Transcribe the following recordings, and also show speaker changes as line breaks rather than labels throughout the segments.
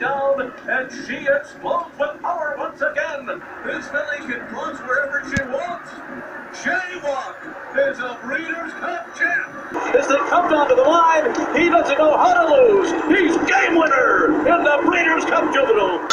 down, and she explodes with power once again. This filly can close wherever she wants. Jaywalk is a Breeders' Cup champ. As they come down to the line, he doesn't know how to lose. He's game winner in the Breeders' Cup Juvenile.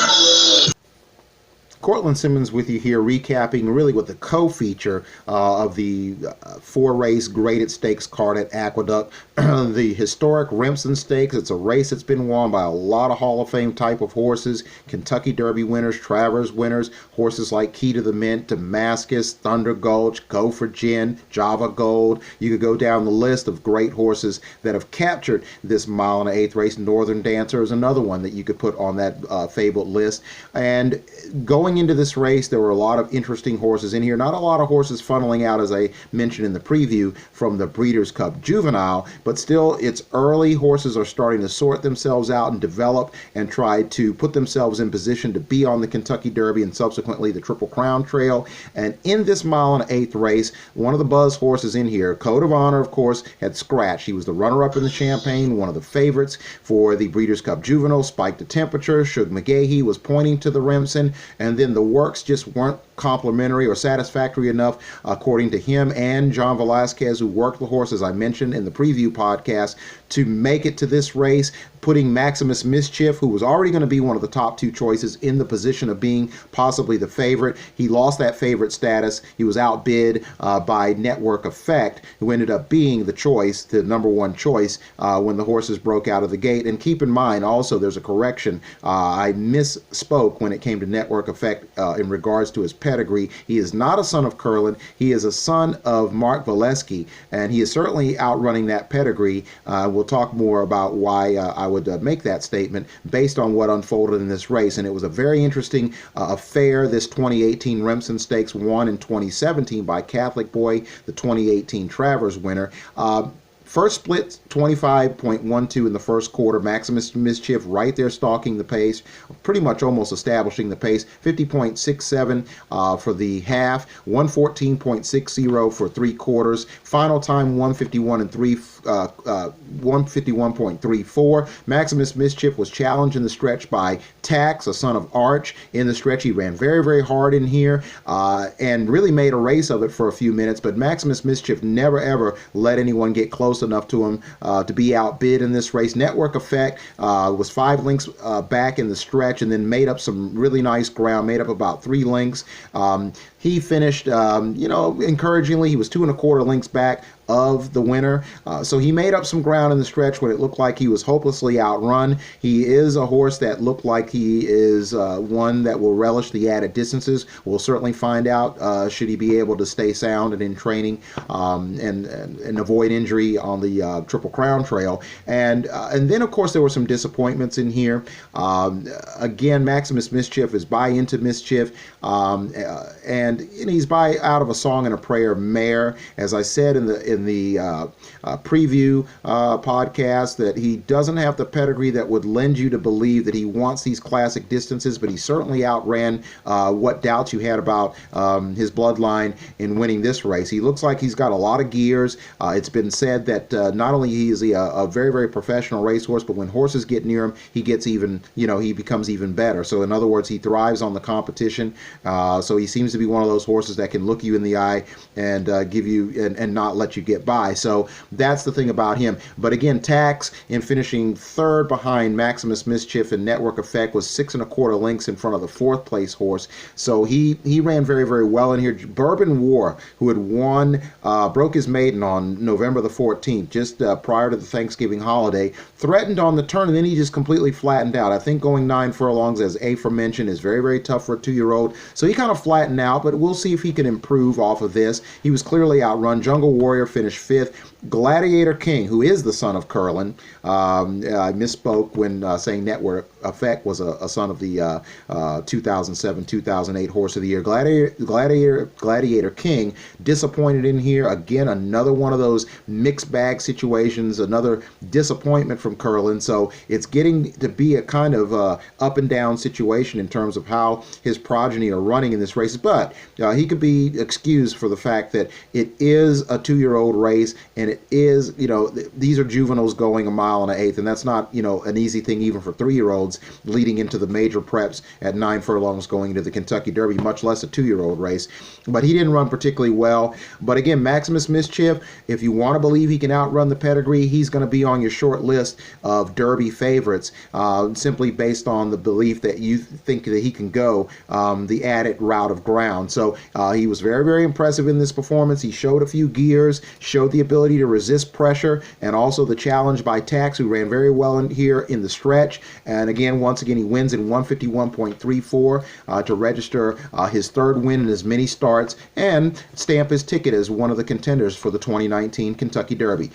Cortland Simmons with you here, recapping really what the co-feature of the four-race graded stakes card at Aqueduct. The historic REMSEN Stakes. It's a race that's been won by a lot of Hall of Fame type of horses. Kentucky Derby winners, Travers winners, horses like Key to the Mint, Damascus, Thunder Gulch, Go for Gin, Java Gold. You could go down the list of great horses that have captured this mile and an eighth race. Northern Dancer is another one that you could put on that fabled list. And going into this race, there were a lot of interesting horses in here. Not a lot of horses funneling out, as I mentioned in the preview, from the Breeders' Cup Juvenile, but still, it's early. Horses are starting to sort themselves out and develop and try to put themselves in position to be on the Kentucky Derby and subsequently the Triple Crown Trail. And in this mile and eighth race, one of the buzz horses in here, Code of Honor, of course, had scratched. He was the runner-up in the Champagne, one of the favorites for the Breeders' Cup Juvenile. Spiked the Temperature. Shug McGahee was pointing to the Remsen, and then the works just weren't complimentary or satisfactory enough, according to him and John Velasquez, who worked the horse, as I mentioned in the preview podcast, to make it to this race, putting Maximus Mischief, who was already going to be one of the top two choices, in the position of being possibly the favorite. He lost that favorite status. He was outbid by Network Effect, who ended up being the choice, the number one choice, when the horses broke out of the gate. And keep in mind, also, there's a correction. I misspoke when it came to Network Effect in regards to his pedigree. He is not a son of Curlin. He is a son of Mark Valesky, and he is certainly outrunning that pedigree. We'll talk more about why I would make that statement based on what unfolded in this race. And it was a very interesting affair, this 2018 Remsen Stakes, won in 2017 by Catholic Boy, the 2018 Travers winner. First split, 25.12 in the first quarter. Maximus Mischief right there stalking the pace, pretty much almost establishing the pace. 50.67 for the half, 114.60 for three quarters. Final time 151.34. Maximus Mischief was challenged in the stretch by Tax, a son of Arch. In the stretch, he ran very, very hard in here and really made a race of it for a few minutes. But Maximus Mischief never, ever let anyone get close enough to him to be outbid in this race. Network Effect was 5 lengths back in the stretch and then made up some really nice ground, made up about 3 lengths. He finished, encouragingly, he was 2 1/4 lengths back of the winner. So he made up some ground in the stretch when it looked like he was hopelessly outrun. He is a horse that looked like he is one that will relish the added distances. We'll certainly find out should he be able to stay sound and in training and avoid injury on the Triple Crown Trail. And then, of course, there were some disappointments in here. Again, Maximus Mischief is by Into Mischief, and he's by Out of a Song and a Prayer mare. As I said in the preview podcast, that he doesn't have the pedigree that would lend you to believe that he wants these classic distances, but he certainly outran what doubts you had about his bloodline in winning this race. He looks like he's got a lot of gears. It's been said that not only is he a very, very professional racehorse, but when horses get near him, he gets even, he becomes even better. So in other words, he thrives on the competition. So he seems to be one of those horses that can look you in the eye and give you and not let you get by. So that's the thing about him. But again, Tax, in finishing third behind Maximus Mischief and Network Effect, was 6 1/4 lengths in front of the 4th place horse. So he ran very, very well in here. Bourbon War, who had won, broke his maiden on November the 14th, just prior to the Thanksgiving holiday, threatened on the turn, and then he just completely flattened out. I think going 9 furlongs, as aforementioned, is very, very tough for a 2-year-old. So he kind of flattened out, but we'll see if he can improve off of this. He was clearly outrun. Jungle Warrior finished 5th. Gladiator King, who is the son of Curlin, I misspoke when saying Network Effect was a son of the 2007-2008 Horse of the Year. Gladiator King, disappointed in here. Again, another one of those mixed bag situations, another disappointment from Curlin. So it's getting to be a kind of up and down situation in terms of how his progeny are running in this race. But he could be excused for the fact that it is a 2-year-old race, and it is, these are juveniles going a mile and an eighth, and that's not, an easy thing even for 3-year-olds leading into the major preps at 9 furlongs going into the Kentucky Derby, much less a 2-year-old race. But he didn't run particularly well. But again, Maximus Mischief, if you want to believe he can outrun the pedigree, he's going to be on your short list of Derby favorites, simply based on the belief that you think that he can go the added route of ground. So he was very, very impressive in this performance. He showed a few gears, showed the ability to resist pressure, and also the challenge by Tax, who ran very well in here in the stretch. And again, once again, he wins in 151.34 to register his third win in as many starts and stamp his ticket as one of the contenders for the 2019 Kentucky Derby.